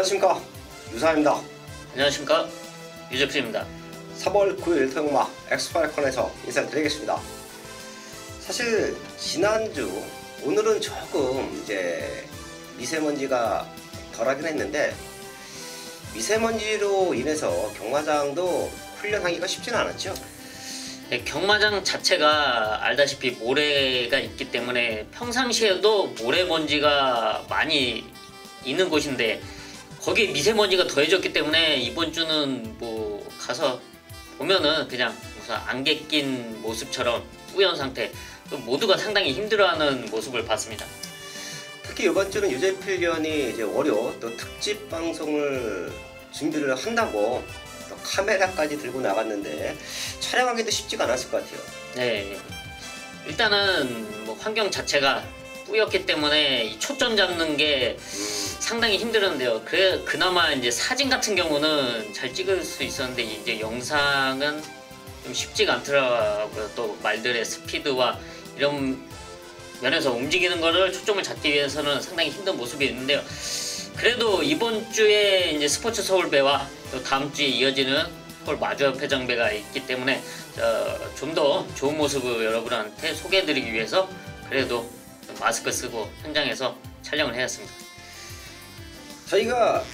안녕하십니까, 유사입니다. 안녕하십니까, 유재필입니다. 3월 9일 토요마 엑스파일컨에서 인사를 드리겠습니다. 사실 지난주 오늘은 조금 이제 미세먼지가 덜하긴 했는데 미세먼지로 인해서 경마장도 훈련하기가 쉽지는 않았죠. 네, 경마장 자체가 알다시피 모래가 있기 때문에 평상시에도 모래먼지가 많이 있는 곳인데 거기에 미세먼지가 더해졌기 때문에 이번 주는 뭐 가서 보면은 그냥 무슨 안개 낀 모습처럼 뿌연 상태, 또 모두가 상당히 힘들어하는 모습을 봤습니다. 특히 이번 주는 유재필 위원이 이제 월요 또 특집 방송을 준비를 한다고 또 카메라까지 들고 나갔는데 촬영하기도 쉽지가 않았을 것 같아요. 네, 일단은 뭐 환경 자체가 뿌였기 때문에 이 초점 잡는 게 상당히 힘들었는데요. 그나마 이제 사진 같은 경우는 잘 찍을 수 있었는데 이제 영상은 좀 쉽지가 않더라고요. 또 말들의 스피드와 이런 면에서 움직이는 거를 초점을 잡기 위해서는 상당히 힘든 모습이 있는데요. 그래도 이번 주에 이제 스포츠 서울배와 또 다음 주에 이어지는 서울 마주협회장배가 있기 때문에 좀 더 좋은 모습을 여러분한테 소개해드리기 위해서 그래도 마스크 쓰고 현장에서 촬영을 해왔습니다. 저희가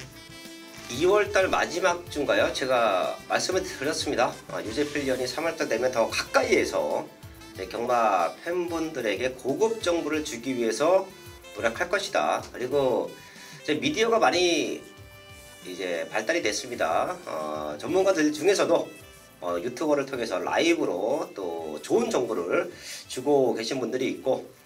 2월달 마지막 주인가요? 제가 말씀을 드렸습니다. 유재필 위원이 3월달 되면 더 가까이에서 경마 팬분들에게 고급 정보를 주기 위해서 노력할 것이다. 그리고 이제 미디어가 많이 이제 발달이 됐습니다. 전문가들 중에서도 유튜버를 통해서 라이브로 또 좋은 정보를 주고 계신 분들이 있고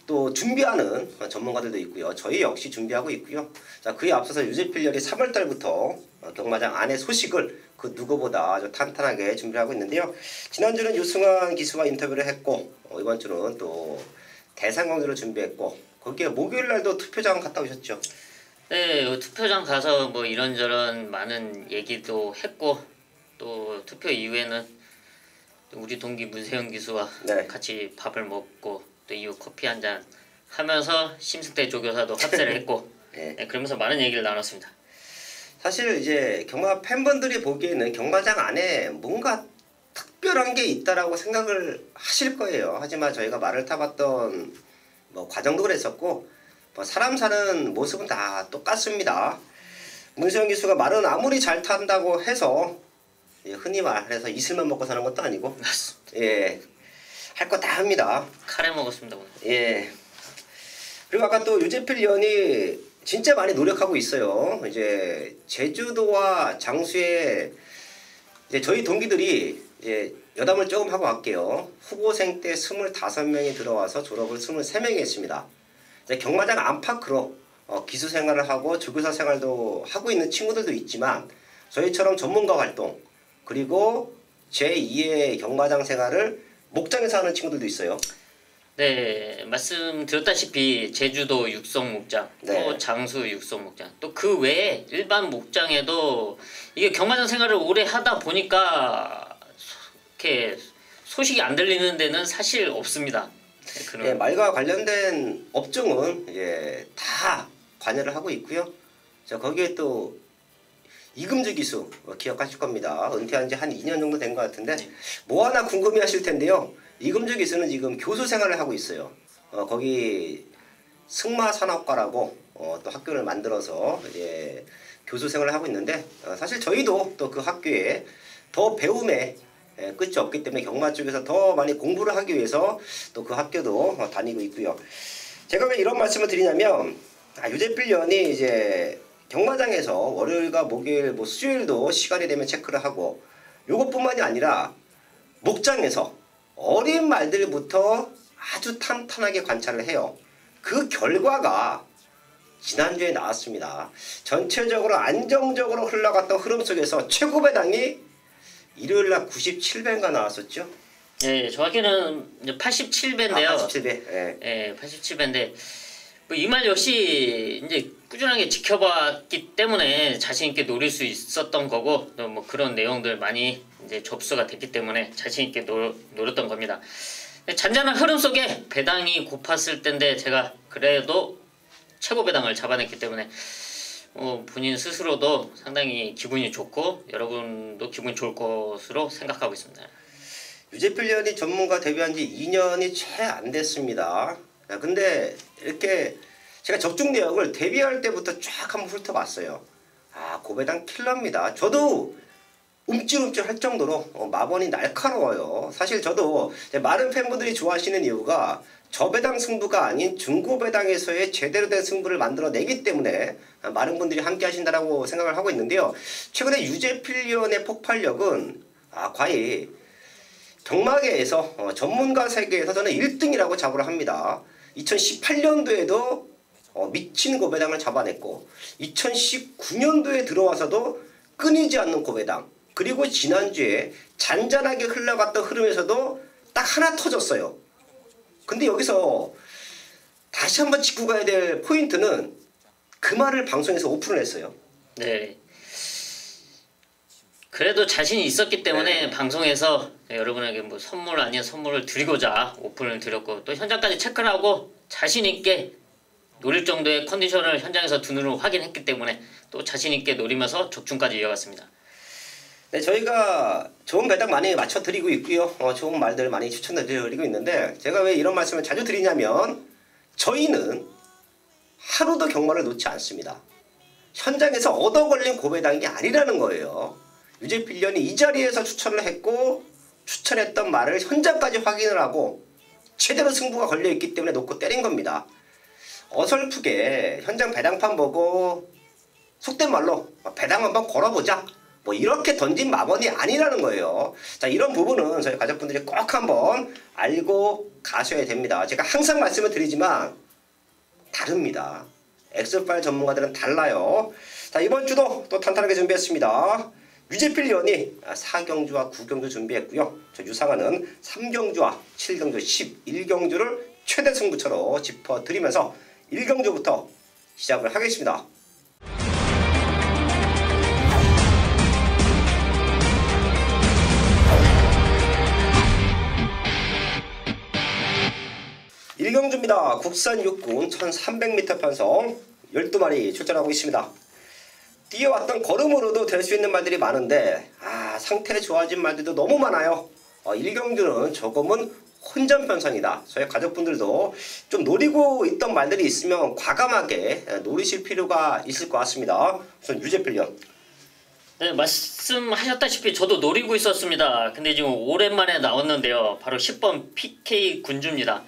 또 준비하는 전문가들도 있고요. 저희 역시 준비하고 있고요. 자, 그에 앞서서 유재필 위원이 3월달부터 경마장 안의 소식을 그 누구보다 아주 탄탄하게 준비하고 있는데요. 지난주는 유승환 기수와 인터뷰를 했고 이번 주는 또 대상경기를 준비했고 거기에 목요일날도 투표장 갔다 오셨죠? 네, 투표장 가서 뭐 이런저런 많은 얘기도 했고 또 투표 이후에는 우리 동기 문세영 기수와 네. 같이 밥을 먹고 또 이후 커피 한잔 하면서 심승태 조교사도 합세를 했고 네. 네, 그러면서 많은 얘기를 나눴습니다. 사실 이제 경마 팬분들이 보기에는 경마장 안에 뭔가 특별한 게 있다라고 생각을 하실 거예요. 하지만 저희가 말을 타봤던 뭐 과정도 그랬었고 뭐 사람 사는 모습은 다 똑같습니다. 문세영 기수가 말은 아무리 잘 탄다고 해서 흔히 말해서 이슬만 먹고 사는 것도 아니고 예, 할 거 다 합니다. 카레 먹었습니다 오늘. 예. 그리고 아까 또 유재필 위원이 진짜 많이 노력하고 있어요. 이제 제주도와 장수에 이제 저희 동기들이 이제 여담을 조금 하고 갈게요. 후보생 때 25명이 들어와서 졸업을 23명이 했습니다. 이제 경마장 안팎으로 기수 생활을 하고 조교사 생활도 하고 있는 친구들도 있지만 저희처럼 전문가 활동 그리고 제2의 경마장 생활을 목장에서 하는 친구들도 있어요. 네, 말씀드렸다시피 제주도 육성 목장, 네. 또 장수 육성 목장, 또 그 외에 일반 목장에도 이게 경마장 생활을 오래 하다 보니까 이렇게 소식이 안 들리는 데는 사실 없습니다. 네, 그런. 예, 말과 관련된 업종은 다 관여를 하고 있고요. 자, 거기에 또 이금주 기수 기억하실 겁니다. 은퇴한 지 한 2년 정도 된 것 같은데 뭐 하나 궁금해 하실 텐데요. 이금주 기수는 지금 교수 생활을 하고 있어요. 거기 승마산업과라고 또 학교를 만들어서 이제 교수 생활을 하고 있는데 사실 저희도 또 그 학교에 더 배움에 끝이 없기 때문에 경마 쪽에서 더 많이 공부를 하기 위해서 또 그 학교도 다니고 있고요. 제가 왜 이런 말씀을 드리냐면 유재필 위원이 이제 경마장에서 월요일과 목요일 뭐 수요일도 시간이 되면 체크를 하고 요것뿐만이 아니라 목장에서 어린 말들부터 아주 탄탄하게 관찰을 해요. 그 결과가 지난주에 나왔습니다. 전체적으로 안정적으로 흘러갔던 흐름 속에서 최고 배당이 일요일날 97배인가 나왔었죠? 네, 정확히는 87배인데요. 87배. 예. 네, 87배인데 뭐 이 말 역시 이제 꾸준하게 지켜봤기 때문에 자신 있게 노릴 수 있었던 거고 또 뭐 그런 내용들 많이 이제 접수가 됐기 때문에 자신 있게 노렸던 겁니다. 잔잔한 흐름 속에 배당이 고팠을 때인데 제가 그래도 최고 배당을 잡아냈기 때문에 본인 스스로도 상당히 기분이 좋고 여러분도 기분이 좋을 것으로 생각하고 있습니다. 유재필련이 전문가 데뷔한 지 2년이 채 안 됐습니다. 근데 이렇게 제가 적중 내역을 데뷔할 때부터 쫙 한번 훑어봤어요. 고배당 킬러입니다. 저도 움찔움찔 할 정도로 마번이 날카로워요. 사실 저도 많은 팬분들이 좋아하시는 이유가 저배당 승부가 아닌 중고배당에서의 제대로 된 승부를 만들어내기 때문에 많은 분들이 함께 하신다라고 생각을 하고 있는데요. 최근에 유재필련의 폭발력은 과히 경마계에서 전문가 세계에서 저는 1등이라고 자부를 합니다. 2018년도에도 미친 고배당을 잡아냈고 2019년도에 들어와서도 끊이지 않는 고배당, 그리고 지난주에 잔잔하게 흘러갔던 흐름에서도 딱 하나 터졌어요. 근데 여기서 다시 한번 짚고 가야 될 포인트는 그 말을 방송에서 오픈을 했어요. 네. 그래도 자신이 있었기 때문에 방송에서 여러분에게 뭐 선물 아닌 선물을 드리고자 오픈을 드렸고, 또 현장까지 체크를 하고 자신 있게 노릴 정도의 컨디션을 현장에서 두 눈으로 확인했기 때문에 또 자신 있게 노리면서 적중까지 이어갔습니다. 네, 저희가 좋은 배당 많이 맞춰드리고 있고요. 좋은 말들 많이 추천드리고 있는데, 제가 왜 이런 말씀을 자주 드리냐면, 저희는 하루도 경마를 놓지 않습니다. 현장에서 얻어 걸린 고배당이 아니라는 거예요. 유재필련이 이 자리에서 추천을 했고, 추천했던 말을 현장까지 확인을 하고 제대로 승부가 걸려있기 때문에 놓고 때린 겁니다. 어설프게 현장 배당판 보고 속된 말로 배당 한번 걸어보자, 뭐 이렇게 던진 마번이 아니라는 거예요. 자, 이런 부분은 저희 가족분들이 꼭 한번 알고 가셔야 됩니다. 제가 항상 말씀을 드리지만 다릅니다. 엑스파일 전문가들은 달라요. 자, 이번 주도 또 탄탄하게 준비했습니다. 유재필련이 4경주와 9경주 준비했고요. 저 유상한은 3경주와 7경주, 11경주를 최대 승부처로 짚어드리면서 1경주부터 시작을 하겠습니다. 일경주입니다. 국산 육군 1300m 편성 12마리 출전하고 있습니다. 뛰어왔던 걸음으로도 될 수 있는 말들이 많은데 상태 좋아진 말들도 너무 많아요. 일경주는 조금은 혼전 편성이다. 저희 가족분들도 좀 노리고 있던 말들이 있으면 과감하게 노리실 필요가 있을 것 같습니다. 우선 유재필련. 네, 말씀하셨다시피 저도 노리고 있었습니다. 근데 지금 오랜만에 나왔는데요. 바로 10번 PK 군주입니다.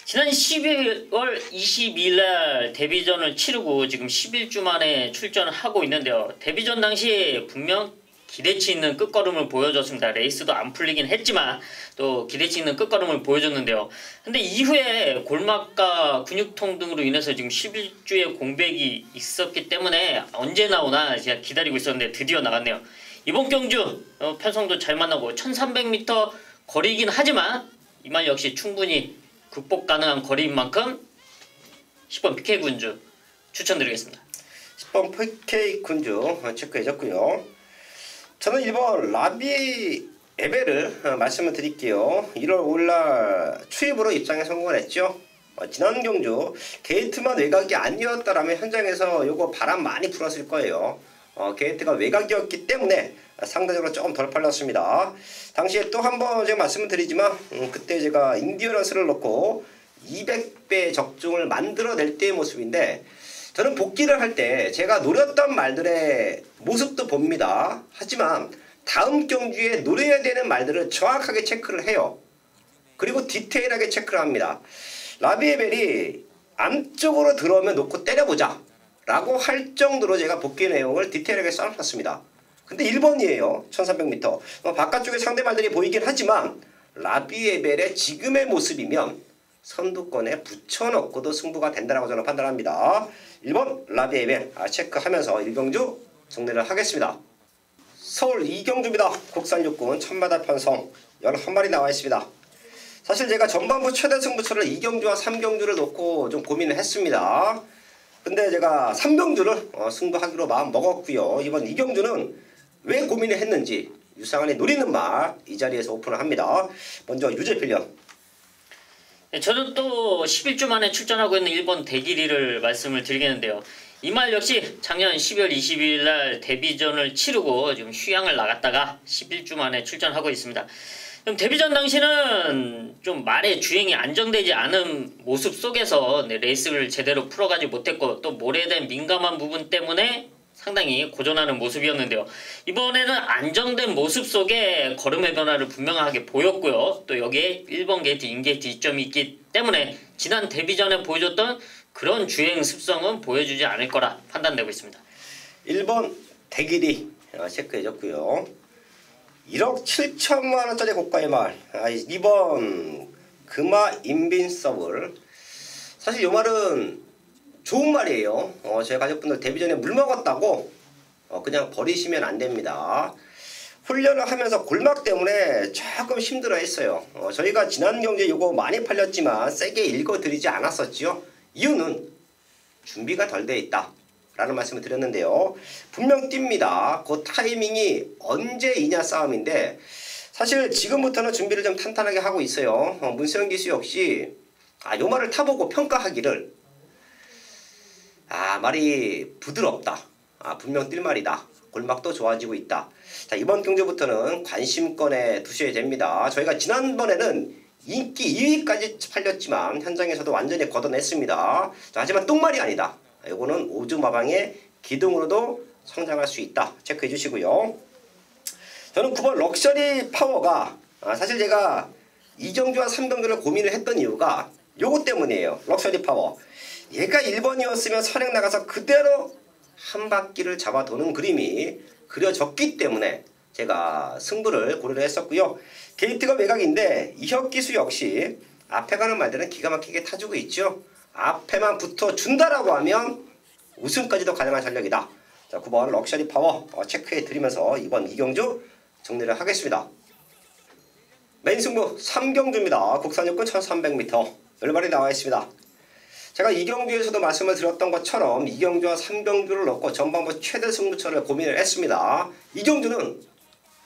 지난 12월 22일날 데뷔전을 치르고 지금 11주 만에 출전을 하고 있는데요. 데뷔전 당시 분명 기대치 있는 끝걸음을 보여줬습니다. 레이스도 안 풀리긴 했지만 또 기대치 있는 끝걸음을 보여줬는데요. 근데 이후에 골막과 근육통 등으로 인해서 지금 11주에 공백이 있었기 때문에 언제 나오나 제가 기다리고 있었는데 드디어 나왔네요. 이번 경주 편성도 잘 만나고 1300m 거리이긴 하지만 이 말 역시 충분히 극복 가능한 거리인 만큼 10번 PK 군주 추천드리겠습니다. 10번 PK 군주 체크해줬고요. 저는 1번 라비 에베를 말씀을 드릴게요. 1월 5일날 추입으로 입장에 성공을 했죠. 지난 경주 게이트만 외곽이 아니었다라면 현장에서 요거 바람 많이 불었을 거예요. 게이트가 외곽이었기 때문에 상대적으로 조금 덜 팔렸습니다. 당시에 또 한 번 제가 말씀을 드리지만 그때 제가 인디어런스를 넣고 200배 적중을 만들어낼 때의 모습인데, 저는 복귀를 할 때 제가 노렸던 말들의 모습도 봅니다. 하지만 다음 경주에 노려야 되는 말들을 정확하게 체크를 해요. 그리고 디테일하게 체크를 합니다. 라비에벨이 안쪽으로 들어오면 놓고 때려보자 라고 할 정도로 제가 복귀 내용을 디테일하게 써놨습니다. 근데 1번이에요. 1300m. 바깥쪽에 상대 말들이 보이긴 하지만 라비에벨의 지금의 모습이면 선두권에 붙여놓고도 승부가 된다고 저는 판단합니다. 1번 라비에벨 체크하면서 1경주 정리를 하겠습니다. 서울 2경주입니다. 국산 육군 천마다 편성 11마리 나와 있습니다. 사실 제가 전반부 최대 승부처를 2경주와 3경주를 놓고 좀 고민을 했습니다. 근데 제가 3경주를 승부하기로 마음 먹었고요. 이번 2경주는 왜 고민을 했는지 유상한이 노리는 말 이 자리에서 오픈을 합니다. 먼저 유재필련. 네, 저는 또 11주 만에 출전하고 있는 1번 대길이를 말씀을 드리겠는데요. 이말 역시 작년 12월 22일 날 데뷔전을 치르고 지금 휴양을 나갔다가 11주 만에 출전하고 있습니다. 그럼 데뷔전 당시는 좀 말의 주행이 안정되지 않은 모습 속에서 레이스를 제대로 풀어가지 못했고 또 몰에 대한 민감한 부분 때문에 상당히 고전하는 모습이었는데요. 이번에는 안정된 모습 속에 걸음의 변화를 분명하게 보였고요. 또 여기에 1번 게이트, 인게이트 이점이 있기 때문에 지난 데뷔전에 보여줬던 그런 주행 습성은 보여주지 않을 거라 판단되고 있습니다. 1번 대길이 체크해줬고요. 1억 7천만 원짜리 고가의 말. 2번 금화 인빈서블. 사실 이 말은 좋은 말이에요. 저희 가족분들 데뷔전에 물 먹었다고 그냥 버리시면 안 됩니다. 훈련을 하면서 골막 때문에 조금 힘들어 했어요. 저희가 지난 경기에 이거 많이 팔렸지만 세게 읽어드리지 않았었지요. 이유는 준비가 덜 돼 있다 라는 말씀을 드렸는데요. 분명 뜁니다. 그 타이밍이 언제이냐 싸움인데 사실 지금부터는 준비를 좀 탄탄하게 하고 있어요. 문세영 기수 역시 요 말을 타보고 평가하기를 말이 부드럽다. 분명 뛸 말이다. 골막도 좋아지고 있다. 자, 이번 경주부터는 관심권에 두셔야 됩니다. 저희가 지난번에는 인기 2위까지 팔렸지만 현장에서도 완전히 걷어냈습니다. 자, 하지만 똥말이 아니다. 이거는 오주마방의 기둥으로도 성장할 수 있다. 체크해 주시고요. 저는 9번 럭셔리 파워가 사실 제가 2경주와 3경주를 고민을 했던 이유가 요거 때문이에요. 럭셔리 파워. 얘가 1번이었으면 선행 나가서 그대로 한 바퀴를 잡아도는 그림이 그려졌기 때문에 제가 승부를 고려를 했었고요. 게이트가 외곽인데 이혁기수 역시 앞에 가는 말들은 기가 막히게 타주고 있죠. 앞에만 붙어준다라고 하면 우승까지도 가능한 전력이다. 자, 9번 럭셔리 파워 체크해 드리면서 이번 2경주 정리를 하겠습니다. 메인 승부 3경주입니다. 국산육군 1300m 열발이 나와 있습니다. 제가 2경주에서도 말씀을 드렸던 것처럼 2경주와 3경주를 넣고 전반부 최대 승부처를 고민을 했습니다. 2경주는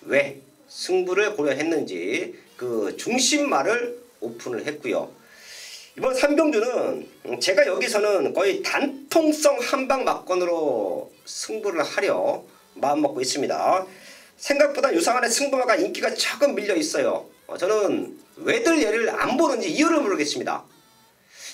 왜 승부를 고려했는지 그 중심말을 오픈을 했고요. 이번 3경주는 제가 여기서는 거의 단통성 한방 막건으로 승부를 하려 마음먹고 있습니다. 생각보다 유상한의 승부마가 인기가 조금 밀려 있어요. 저는 왜들 얘를 안 보는지 이유를 모르겠습니다.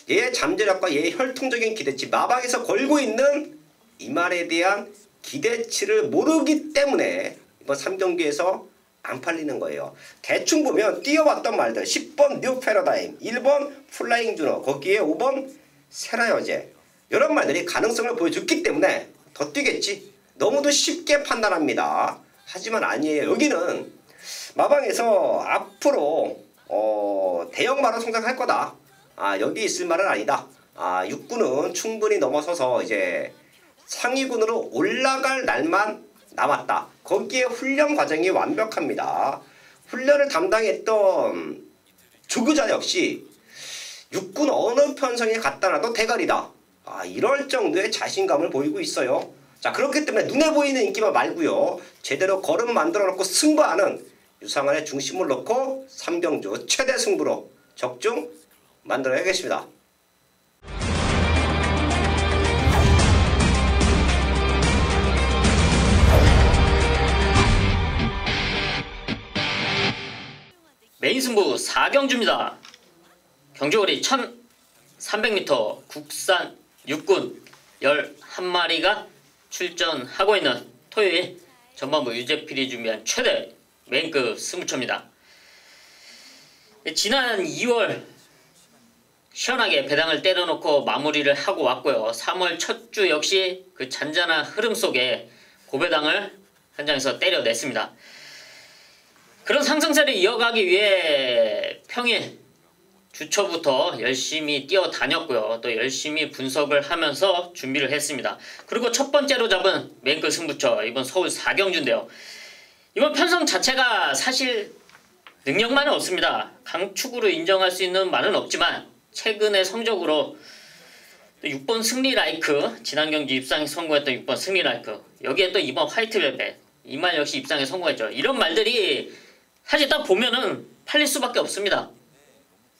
얘의 잠재력과 얘의 혈통적인 기대치, 마방에서 걸고 있는 이 말에 대한 기대치를 모르기 때문에 이번 3경기에서 안 팔리는 거예요. 대충 보면 뛰어왔던 말들 10번 뉴 패러다임, 1번 플라잉 주노, 거기에 5번 세라여제 이런 말들이 가능성을 보여줬기 때문에 더 뛰겠지. 너무도 쉽게 판단합니다. 하지만 아니에요. 여기는 마방에서 앞으로 대형마로 성장할 거다. 여기 있을 말은 아니다. 6군은 충분히 넘어서서 이제 상위군으로 올라갈 날만 남았다. 거기에 훈련 과정이 완벽합니다. 훈련을 담당했던 조교자 역시 6군 어느 편성에 갖다 놔도 대가리다. 이럴 정도의 자신감을 보이고 있어요. 자, 그렇기 때문에 눈에 보이는 인기만 말고요. 제대로 걸음 만들어 놓고 승부하는 유상한의 중심을 놓고 3경주 최대 승부로 적중 만들어야겠습니다. 메인 승부 4경주입니다. 경주거리 1300m 국산 육군 11마리가 출전하고 있는 토요일 전반부 유재필이 준비한 최대 메인급 승부처입니다. 지난 2월 시원하게 배당을 때려놓고 마무리를 하고 왔고요. 3월 첫 주 역시 그 잔잔한 흐름 속에 고배당을 현장에서 때려냈습니다. 그런 상승세를 이어가기 위해 평일 주초부터 열심히 뛰어다녔고요. 또 열심히 분석을 하면서 준비를 했습니다. 그리고 첫 번째로 잡은 메인급 승부처 이번 서울 4경주인데요. 이번 편성 자체가 사실 능력만은 없습니다. 강축으로 인정할 수 있는 말은 없지만 최근의 성적으로 6번 승리라이크, 지난 경기 입상에 성공했던 6번 승리라이크, 여기에 또 이번 화이트벨벳, 이 말 역시 입상에 성공했죠. 이런 말들이 사실 딱 보면은 팔릴 수밖에 없습니다.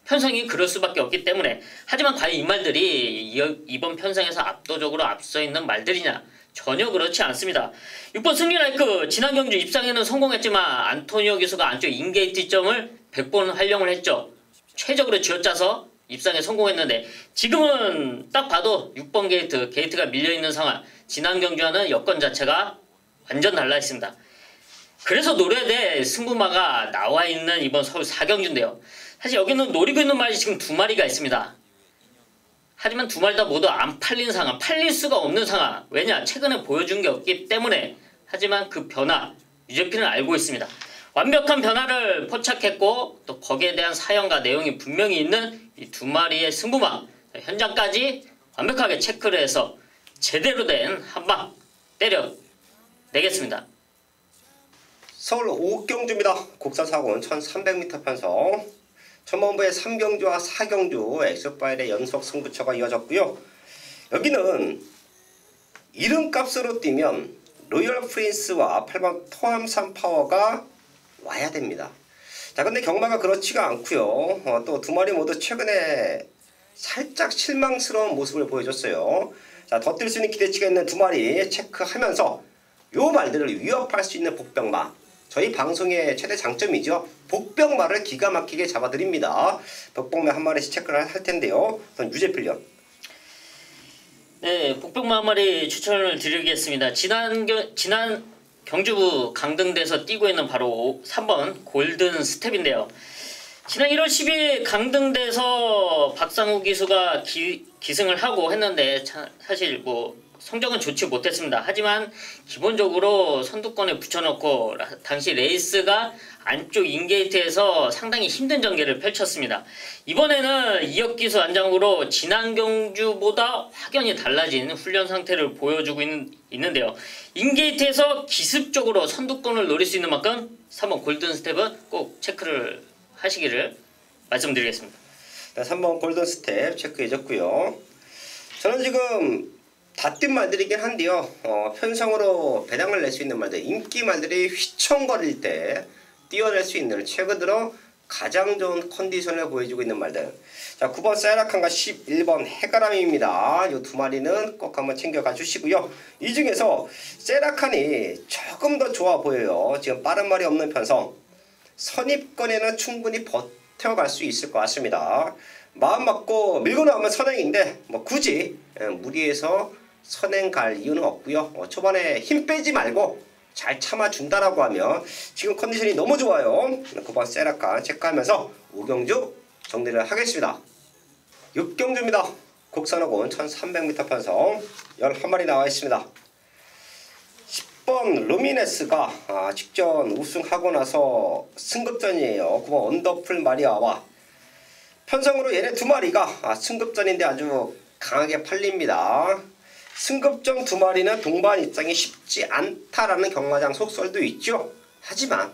편성이 그럴 수밖에 없기 때문에. 하지만 과연 이 말들이 이번 편성에서 압도적으로 앞서 있는 말들이냐? 전혀 그렇지 않습니다. 6번 승리라이크 지난 경주 입상에는 성공했지만 안토니오 기수가 안쪽 인게이트 점을 100번 활용을 했죠. 최적으로 쥐어짜서 입상에 성공했는데 지금은 딱 봐도 6번 게이트가 밀려있는 상황. 지난 경주와는 여건 자체가 완전 달라 있습니다. 그래서 노려대 승부마가 나와 있는 이번 서울 4경주인데요. 사실 여기는 노리고 있는 말이 지금 2마리가 있습니다. 하지만 2마리 다 모두 안 팔린 상황, 팔릴 수가 없는 상황. 왜냐? 최근에 보여준 게 없기 때문에. 하지만 그 변화, 유재필은 알고 있습니다. 완벽한 변화를 포착했고 또 거기에 대한 사연과 내용이 분명히 있는 이 2마리의 승부마. 현장까지 완벽하게 체크를 해서 제대로 된 한방 때려내겠습니다. 서울 5경주입니다. 국산 4군 1300m 편성. 천번부의 3경주와 4경주 엑스파일의 연속 승부처가 이어졌고요. 여기는 이름값으로 뛰면 로열 프린스와 8번 토함산 파워가 와야 됩니다. 자, 근데 경마가 그렇지가 않고요. 또 2마리 모두 최근에 살짝 실망스러운 모습을 보여줬어요. 자, 더 뛸 수 있는 기대치가 있는 2마리 체크하면서 요 말들을 위협할 수 있는 복병마. 저희 방송의 최대 장점이죠. 복병마를 기가 막히게 잡아드립니다. 복병마 한 마리씩 체크를 할 텐데요. 우선 유재필련. 네, 복병마 한 마리 추천을 드리겠습니다. 지난 경주부 강등대에서 뛰고 있는 바로 3번 골든 스텝인데요. 지난 1월 10일 강등대에서 박상우 기수가 기승을 하고 했는데 사실 뭐 성적은 좋지 못했습니다. 하지만 기본적으로 선두권에 붙여놓고 당시 레이스가 안쪽 인게이트에서 상당히 힘든 전개를 펼쳤습니다. 이번에는 이혁 기수 안장으로 지난 경주보다 확연히 달라진 훈련 상태를 보여주고 있는데요. 인게이트에서 기습적으로 선두권을 노릴 수 있는 만큼 3번 골든 스텝은 꼭 체크를 하시기를 말씀드리겠습니다. 네, 3번 골든 스텝 체크해줬고요. 저는 지금 다 뛴 말들이긴 한데요. 편성으로 배당을 낼 수 있는 말들, 인기 말들이 휘청거릴 때 뛰어낼 수 있는 최근 들어 가장 좋은 컨디션을 보여주고 있는 말들. 자, 9번 세라칸과 11번 해가람입니다. 이 2마리는 꼭 한번 챙겨가 주시고요. 이 중에서 세라칸이 조금 더 좋아 보여요. 지금 빠른 말이 없는 편성. 선입권에는 충분히 버텨갈 수 있을 것 같습니다. 마음 먹고 밀고 나오면 선행인데 뭐 굳이 무리해서 선행 갈 이유는 없고요. 초반에 힘 빼지 말고 잘 참아준다라고 하면 지금 컨디션이 너무 좋아요. 9번 세라칸 체크하면서 5경주 정리를 하겠습니다. 6경주입니다. 국산호군 1300m 편성 11마리 나와 있습니다. 10번 루미네스가 직전 우승하고 나서 승급전이에요. 9번 언더풀 마리아와 편성으로 얘네 2마리가 승급전인데 아주 강하게 팔립니다. 승급전 2마리는 동반 입장이 쉽지 않다라는 경마장 속설도 있죠. 하지만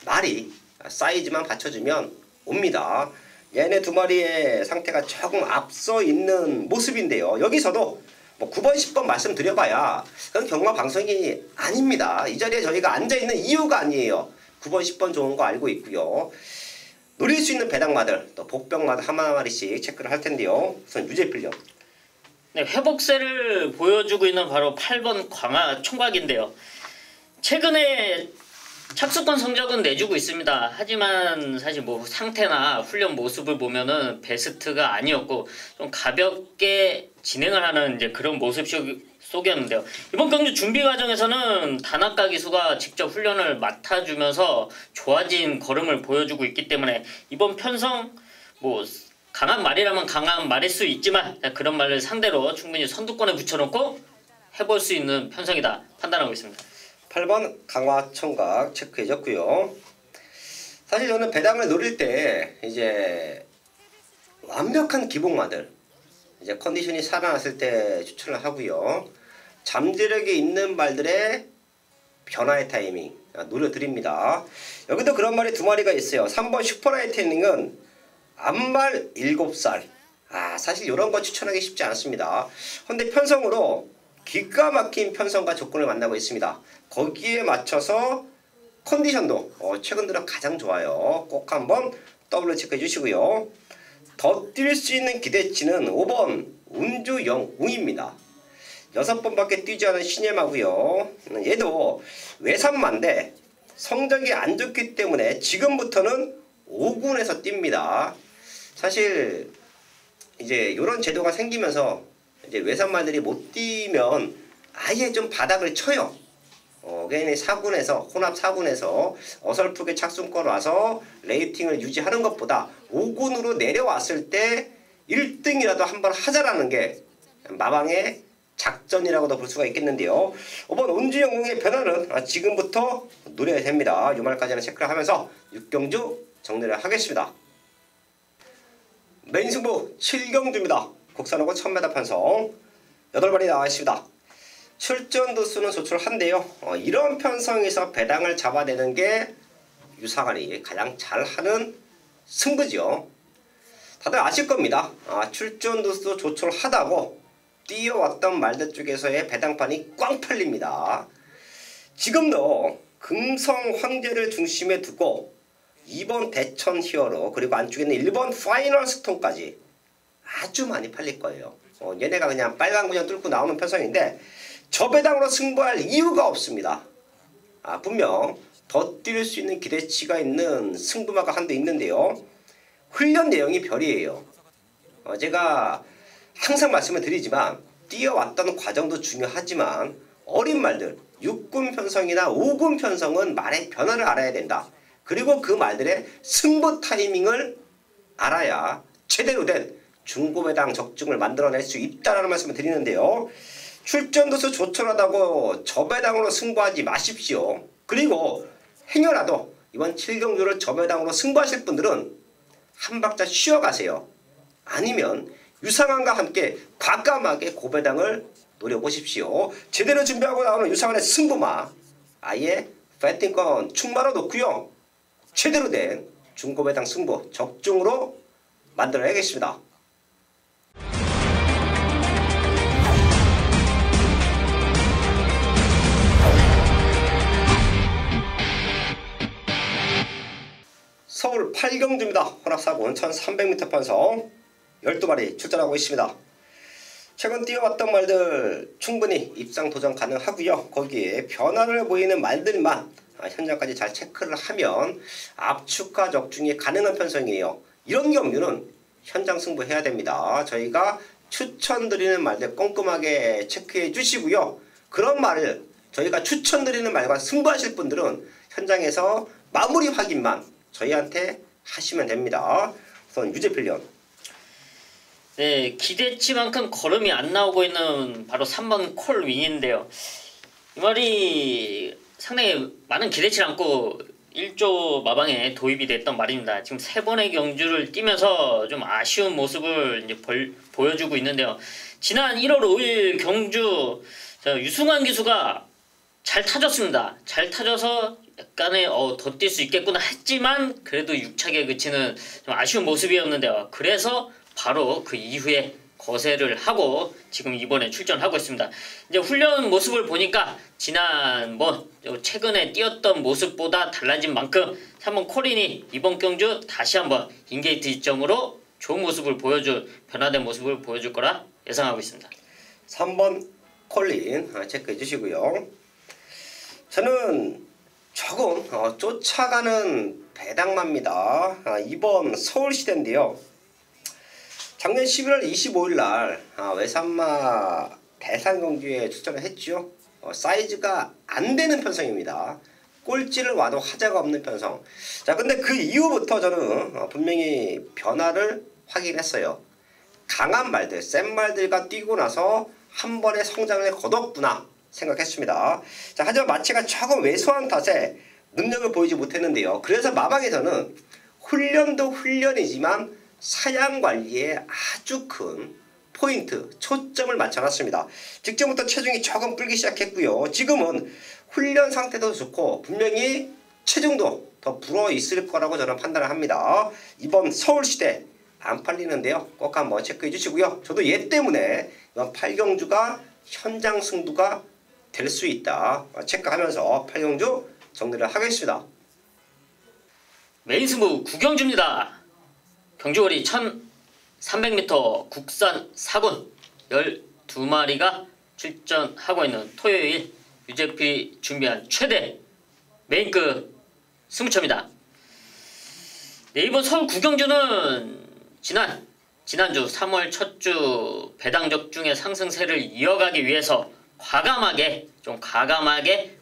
말이 사이즈만 받쳐주면 옵니다. 얘네 2마리의 상태가 조금 앞서 있는 모습인데요. 여기서도 뭐 9번 10번 말씀드려봐야 그건 경마 방송이 아닙니다. 이 자리에 저희가 앉아있는 이유가 아니에요. 9번 10번 좋은 거 알고 있고요. 노릴 수 있는 배당마들 또 복병마들 하나마리씩 체크를 할 텐데요. 우선 유재필련. 네, 회복세를 보여주고 있는 바로 8번 광화 총각인데요. 최근에 착수권 성적은 내주고 있습니다. 하지만 사실 뭐 상태나 훈련 모습을 보면은 베스트가 아니었고 좀 가볍게 진행을 하는 이제 그런 모습 속이었는데요. 이번 경주 준비 과정에서는 다나카 기수가 직접 훈련을 맡아주면서 좋아진 걸음을 보여주고 있기 때문에 이번 편성 뭐 강한 말이라면 강한 말일 수 있지만 그런 말을 상대로 충분히 선두권에 붙여놓고 해볼 수 있는 편성이다 판단하고 있습니다. 8번 강화청각 체크해줬고요. 사실 저는 배당을 노릴 때 이제 완벽한 기복마들 이제 컨디션이 살아났을 때 추천을 하고요. 잠재력이 있는 말들의 변화의 타이밍 노려드립니다. 여기도 그런 말이 2마리가 있어요. 3번 슈퍼라이트닝은 암말 7살. 사실 이런 거 추천하기 쉽지 않습니다. 그런데 편성으로 기가 막힌 편성과 조건을 만나고 있습니다. 거기에 맞춰서 컨디션도 최근 들어 가장 좋아요. 꼭 한번 더블로 체크해 주시고요. 더 뛸 수 있는 기대치는 5번 운주영웅입니다. 6번밖에 뛰지 않은 신예마고요. 얘도 외산마인데 성적이 안 좋기 때문에 지금부터는 5군에서 뜁니다. 사실 이제 이런 제도가 생기면서 이제 외산마들이 못 뛰면 아예 좀 바닥을 쳐요. 괜히 4군에서 혼합 4군에서 어설프게 착순권 와서 레이팅을 유지하는 것보다 5군으로 내려왔을 때 1등이라도 한번 하자라는 게 마방의 작전이라고도 볼 수가 있겠는데요. 5번 운주영웅의 변화는 지금부터 노려야 됩니다. 요말까지는 체크를 하면서 6경주 정리를 하겠습니다. 메인 승부 7경주입니다. 국산하고 1000m 편성 8마리 나와 있습니다. 출전 도수는 조촐한데요. 이런 편성에서 배당을 잡아내는 게 유상한이 가장 잘하는 승부죠. 다들 아실 겁니다. 출전 도수 조촐하다고 뛰어왔던 말들 쪽에서의 배당판이 꽝 팔립니다. 지금도 금성 황제를 중심에 두고 2번 대천 히어로 그리고 안쪽에는 1번 파이널 스톤까지 아주 많이 팔릴 거예요. 얘네가 그냥 빨간 구장 뚫고 나오는 편성인데 저 배당으로 승부할 이유가 없습니다. 분명 더 뛸 수 있는 기대치가 있는 승부마가 한 대 있는데요. 훈련 내용이 별이에요. 제가 항상 말씀을 드리지만 뛰어왔던 과정도 중요하지만 어린 말들 6군 편성이나 5군 편성은 말의 변화를 알아야 된다. 그리고 그 말들의 승부 타이밍을 알아야 제대로 된 중고배당 적중을 만들어낼 수 있다는 말씀을 드리는데요. 출전도수 조촐하다고 저배당으로 승부하지 마십시오. 그리고 행여라도 이번 7경주를 저배당으로 승부하실 분들은 한 박자 쉬어가세요. 아니면 유상한과 함께 과감하게 고배당을 노려보십시오. 제대로 준비하고 나오는 유상한의 승부마 아예 배팅권 충만어 놓고요. 제대로 된 중고배당 승부 적중으로 만들어야겠습니다. 서울 8경주입니다. 혼합사군 1300m 편성 12마리 출전하고 있습니다. 최근 뛰어왔던 말들 충분히 입상 도전 가능하고요. 거기에 변화를 보이는 말들만 현장까지 잘 체크를 하면 압축과 적중이 가능한 편성이에요. 이런 경우는 현장 승부해야 됩니다. 저희가 추천드리는 말들 꼼꼼하게 체크해 주시고요. 그런 말을 저희가 추천드리는 말과 승부하실 분들은 현장에서 마무리 확인만 저희한테 하시면 됩니다. 우선 유재필련. 네, 기대치만큼 걸음이 안 나오고 있는 바로 3번 콜윈인데요. 이 말이 상당히 많은 기대치를 안고 1조 마방에 도입이 됐던 말입니다. 지금 3번의 경주를 뛰면서 좀 아쉬운 모습을 이제 보여주고 있는데요. 지난 1월 5일 경주 유승환 기수가 잘 타줬습니다. 잘 타줘서 약간의 더 뛸 수 있겠구나 했지만 그래도 6착에 그치는 좀 아쉬운 모습이었는데요. 그래서 바로 그 이후에 거세를 하고 지금 이번에 출전하고 있습니다. 이제 훈련 모습을 보니까 지난 최근에 뛰었던 모습보다 달라진 만큼 3번 코린이 이번 경주 다시 한번 인게이트 이점으로 좋은 모습을 변화된 모습을 보여줄 거라 예상하고 있습니다. 3번 콜린 체크해 주시고요. 저는 조금 쫓아가는 배당마입니다. 이번 서울시대인데요. 작년 11월 25일날 외산마 대산경주에 출전을 했죠. 사이즈가 안 되는 편성입니다. 꼴찌를 와도 하자가 없는 편성. 자, 근데 그 이후부터 저는 분명히 변화를 확인했어요. 강한 말들, 센 말들과 뛰고 나서 한 번의 성장을 거뒀구나 생각했습니다. 자, 하지만 마체가 조금 왜소한 탓에 능력을 보이지 못했는데요. 그래서 마방에서는 훈련도 훈련이지만 사양 관리에 아주 큰 포인트, 초점을 맞춰놨습니다. 직전부터 체중이 조금 불기 시작했고요. 지금은 훈련 상태도 좋고 분명히 체중도 더 불어 있을 거라고 저는 판단을 합니다. 이번 서울시대 안 팔리는데요. 꼭 한번 체크해 주시고요. 저도 얘 때문에 이번 8경주가 현장 승부가 될 수 있다 체크하면서 8경주 정리를 하겠습니다. 메인 승부 9경주입니다. 경주거리 300m 국산 4군 12마리가 출전하고 있는 토요일 유재필이 준비한 최대 메인급 승부처입니다. 네, 이번 서울 구경주는 지난주 3월 첫 주 배당 적중의 상승세를 이어가기 위해서 과감하게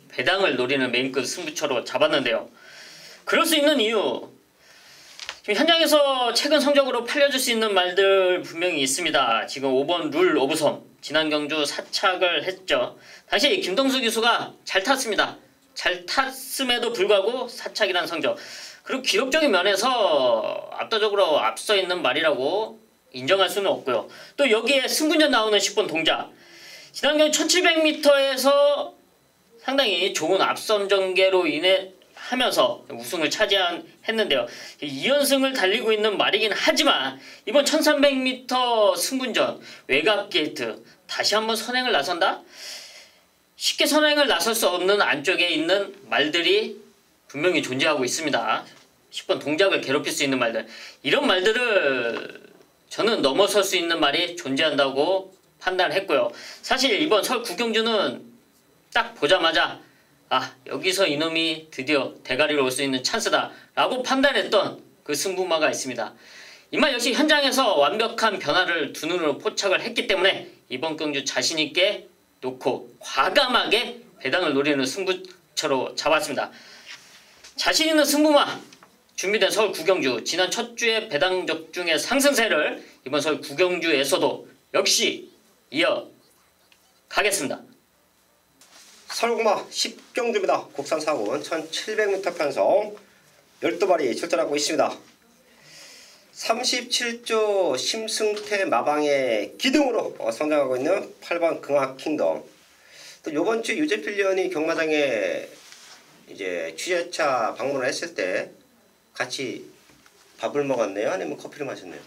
배당을 노리는 메인급 승부처로 잡았는데요. 그럴 수 있는 이유, 지금 현장에서 최근 성적으로 팔려줄 수 있는 말들 분명히 있습니다. 지금 5번 룰 오브 섬 지난 경주 4착을 했죠. 당시 김동수 기수가 잘 탔습니다. 잘 탔음에도 불구하고 4착이라는 성적, 그리고 기록적인 면에서 압도적으로 앞서 있는 말이라고 인정할 수는 없고요. 또 여기에 승분전 나오는 10번 동작, 지난 경주 1700m에서 상당히 좋은 앞선 전개로 인해 하면서 우승을 차지했는데요. 2연승을 달리고 있는 말이긴 하지만 이번 1300m 승분전 외곽 게이트 다시 한번 선행을 나선다? 쉽게 선행을 나설 수 없는 안쪽에 있는 말들이 분명히 존재하고 있습니다. 10번 동작을 괴롭힐 수 있는 말들, 이런 말들을 저는 넘어설 수 있는 말이 존재한다고 판단했고요. 사실 이번 서울 구경주는 딱 보자마자 여기서 이놈이 드디어 대가리로 올 수 있는 찬스다 라고 판단했던 그 승부마가 있습니다. 이말 역시 현장에서 완벽한 변화를 두 눈으로 포착을 했기 때문에 이번 경주 자신있게 놓고 과감하게 배당을 노리는 승부처로 잡았습니다. 자신있는 승부마 준비된 서울 구경주, 지난 첫 주의 배당 적중의 상승세를 이번 서울 구경주에서도 역시 이어가겠습니다. 서울구마 10경주입니다. 국산 4군 1700m 편성 12마리 출전하고 있습니다. 37조 심승태 마방의 기둥으로 성장하고 있는 8번 긍하킹덤. 또 요번주 유재필 위원이 경마장에 이제 취재차 방문을 했을 때 같이 밥을 먹었네요? 아니면 커피를 마셨네요?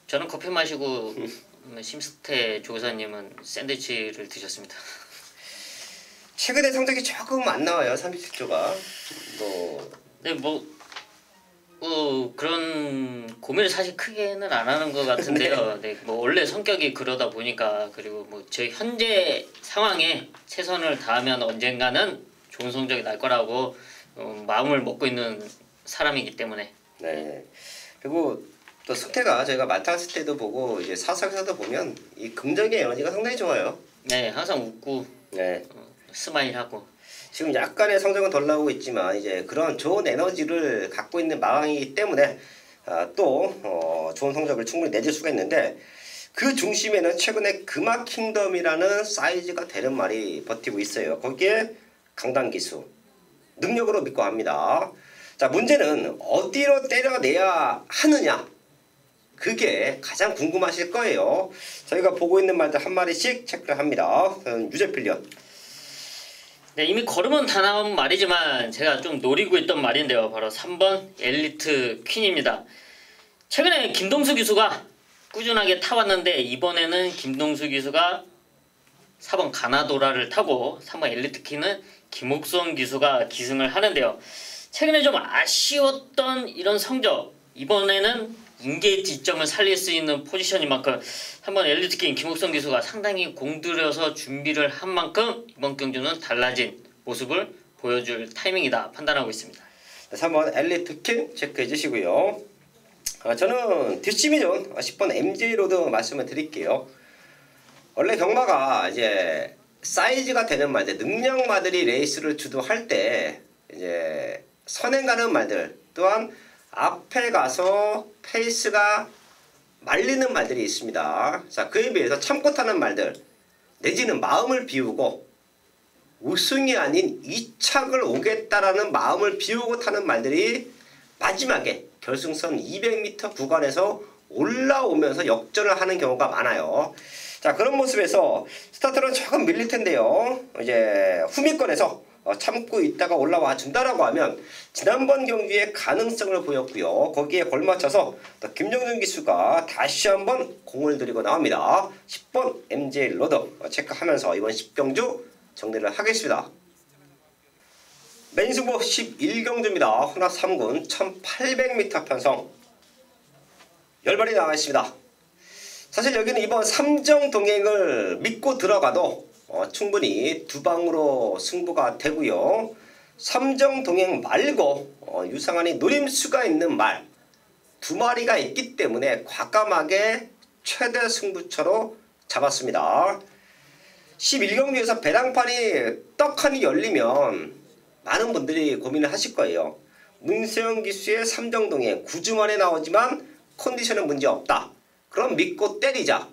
저는 커피 마시고 심승태 조교사님은 샌드위치를 드셨습니다. 최근에 성적이 조금 안 나와요. 37조가. 네, 그런 고민을 사실 크게는 안 하는 것 같은데요. 네, 원래 성격이 그러다 보니까, 그리고 저희 현재 상황에 최선을 다하면 언젠가는 좋은 성적이 날 거라고 마음을 먹고 있는 사람이기 때문에. 네. 그리고 또 승태가 저희가 마타스 때도 보고 이제 사석에서도 보면 이 긍정의 에너지가 상당히 좋아요. 네, 항상 웃고 네. 스마일하고. 지금 약간의 성적은 덜 나오고 있지만 이제 그런 좋은 에너지를 갖고 있는 마왕이기 때문에 또 좋은 성적을 충분히 내줄 수가 있는데, 그 중심에는 최근에 금화킹덤이라는 사이즈가 되는 말이 버티고 있어요. 거기에 강단기수 능력으로 믿고 합니다. 자, 문제는 어디로 때려내야 하느냐, 그게 가장 궁금하실 거예요. 저희가 보고 있는 말들 한 마리씩 체크를 합니다. 유재필 위원. 네, 이미 걸음은 다 나온 말이지만 제가 좀 노리고 있던 말인데요. 바로 3번 엘리트 퀸입니다. 최근에 김동수 기수가 꾸준하게 타왔는데, 이번에는 김동수 기수가 4번 가나도라를 타고 3번 엘리트 퀸은 김옥선 기수가 기승을 하는데요. 최근에 좀 아쉬웠던 이런 성적, 이번에는 인게이트 이점을 살릴 수 있는 포지션인 만큼 한번 엘리트킹 김옥성 기수가 상당히 공들여서 준비를 한 만큼 이번 경주는 달라진 모습을 보여줄 타이밍이다 판단하고 있습니다. 3번 엘리트킹 체크해 주시고요. 저는 뒷심이전 10번 MJ로드 말씀을 드릴게요. 원래 경마가 이제 사이즈가 되는 말들, 능력마들이 레이스를 주도할 때 이제 선행 가는 말들, 또한 앞에 가서 페이스가 말리는 말들이 있습니다. 자, 그에 비해서 참고 타는 말들, 내지는 마음을 비우고 우승이 아닌 2착을 오겠다라는 마음을 비우고 타는 말들이 마지막에 결승선 200m 구간에서 올라오면서 역전을 하는 경우가 많아요. 자, 그런 모습에서 스타트는 조금 밀릴 텐데요. 이제 후미권에서 참고 있다가 올라와 준다라고 하면 지난번 경기에 가능성을 보였고요. 거기에 걸맞춰서 또 김정준 기수가 다시 한번 공을 들이고 나옵니다. 10번 MJ 로더 체크하면서 이번 10경주 정리를 하겠습니다. 메인승부 11경주입니다. 혼합 3군 1800m 편성 10발이 나와 있습니다. 사실 여기는 이번 삼정 동행을 믿고 들어가도 충분히 두 방으로 승부가 되고요. 삼정 동행 말고 유상한이 노림수가 있는 말 두 마리가 있기 때문에 과감하게 최대 승부처로 잡았습니다. 11경기에서 배당판이 떡하니 열리면 많은 분들이 고민을 하실 거예요. 문세영 기수의 삼정동행 9주 만에 나오지만 컨디션은 문제없다. 그럼 믿고 때리자.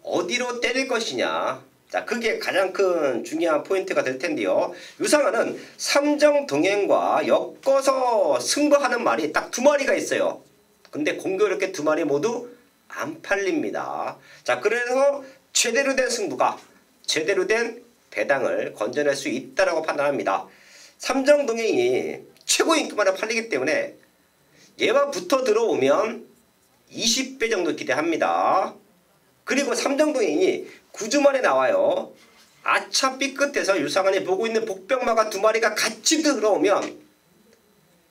어디로 때릴 것이냐. 자, 그게 가장 큰 중요한 포인트가 될 텐데요. 유상한은 삼정동행과 엮어서 승부하는 말이 딱 두 마리가 있어요. 근데 공교롭게 두 마리 모두 안 팔립니다. 자, 그래서 제대로 된 승부가 제대로 된 배당을 건져낼 수 있다라고 판단합니다. 삼정동행이 최고 인기만에 팔리기 때문에 얘와 붙어 들어오면 20배 정도 기대합니다. 그리고 삼정동행이 9주 만에 나와요. 아차 삐끗해서 유상한이 보고 있는 복병마가 두 마리가 같이 들어오면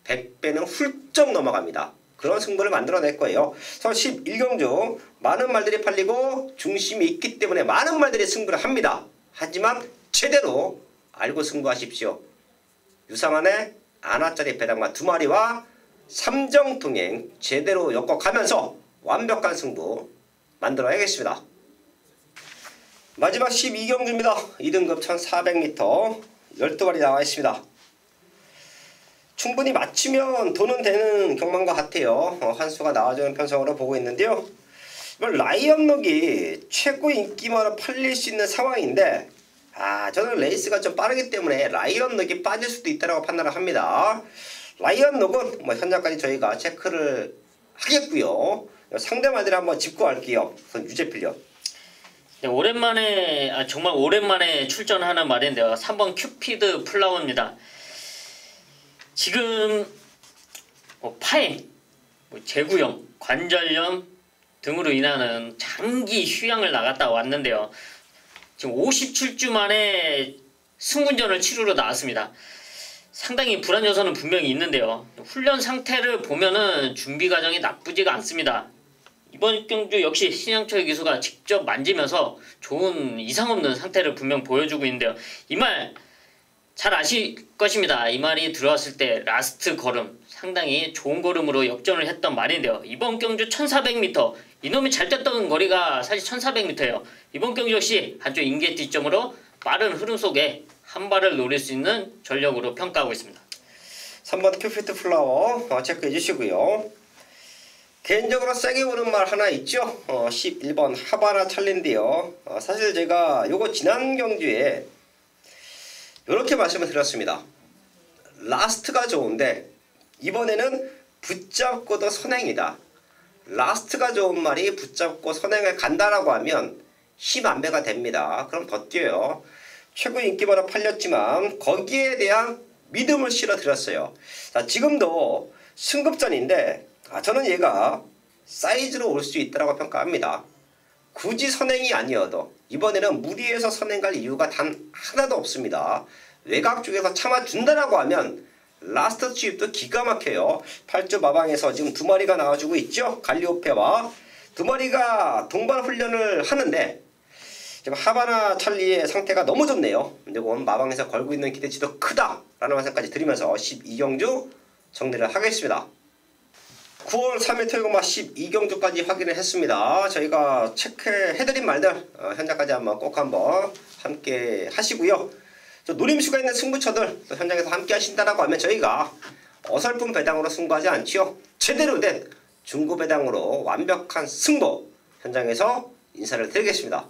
100배는 훌쩍 넘어갑니다. 그런 승부를 만들어낼 거예요. 그래서 11경주 많은 말들이 팔리고 중심이 있기 때문에 많은 말들이 승부를 합니다. 하지만 제대로 알고 승부하십시오. 유상한의 안화짜리 배당마 두 마리와 삼정동행 제대로 엮어가면서 완벽한 승부 만들어야겠습니다. 마지막 12경주입니다. 2등급 1400m 12발이 나와 있습니다. 충분히 맞추면 돈은 되는 경마인 것 같아요. 한수가 나와주는 편성으로 보고 있는데요. 이번 라이언록이 최고 인기만으로 팔릴 수 있는 상황인데 저는 레이스가 좀 빠르기 때문에 라이언록이 빠질 수도 있다고 판단을 합니다. 라이언록은 현장까지 저희가 체크를 하겠고요. 상대 말들을 한번 짚고 갈게요. 우선 유재필요. 네, 오랜만에 정말 오랜만에 출전하는 말인데요. 3번 큐피드 플라워입니다. 지금 파행, 제구염, 관절염 등으로 인하는 장기 휴양을 나갔다 왔는데요. 지금 57주 만에 승군전을 치르러 나왔습니다. 상당히 불안 요소는 분명히 있는데요. 훈련 상태를 보면은 준비 과정이 나쁘지가 않습니다. 이번 경주 역시 신양철 기수가 직접 만지면서 좋은 이상 없는 상태를 분명 보여주고 있는데요. 이 말 잘 아실 것입니다. 이 말이 들어왔을 때 라스트 걸음 상당히 좋은 걸음으로 역전을 했던 말인데요. 이번 경주 1400m 이놈이 잘 뛰었던 거리가 사실 1400m예요. 이번 경주 역시 한쪽 인계티점으로 빠른 흐름 속에 한 발을 노릴 수 있는 전력으로 평가하고 있습니다. 3번 큐피드 플라워 체크해 주시고요. 개인적으로 세게 보는 말 하나 있죠. 11번 하바나 찰리인데요. 사실 제가 요거 지난 경주에 이렇게 말씀을 드렸습니다. 라스트가 좋은데 이번에는 붙잡고도 선행이다. 라스트가 좋은 말이 붙잡고 선행을 간다라고 하면 힘 안배가 됩니다. 그럼 더 뛰어요. 최고 인기만으로 팔렸지만 거기에 대한 믿음을 실어드렸어요. 자, 지금도 승급전인데 저는 얘가 사이즈로 올 수 있다고 평가합니다. 굳이 선행이 아니어도 이번에는 무리해서 선행 갈 이유가 단 하나도 없습니다. 외곽 쪽에서 참아준다라고 하면 라스트 취입도 기가 막혀요. 8주 마방에서 지금 두 마리가 나와주고 있죠. 갈리오페와 두 마리가 동반 훈련을 하는데 지금 하바나 찰리의 상태가 너무 좋네요. 그리고 마방에서 걸고 있는 기대치도 크다라는 말씀까지 드리면서 12경주 정리를 하겠습니다. 9월 3일 토요일마 12경주까지 확인을 했습니다. 저희가 체크해드린 말들 현장까지 꼭 한번 함께 하시고요. 노림수가 있는 승부처들 현장에서 함께 하신다라고 하면 저희가 어설픈 배당으로 승부하지 않지요. 제대로 된 중고 배당으로 완벽한 승부 현장에서 인사를 드리겠습니다.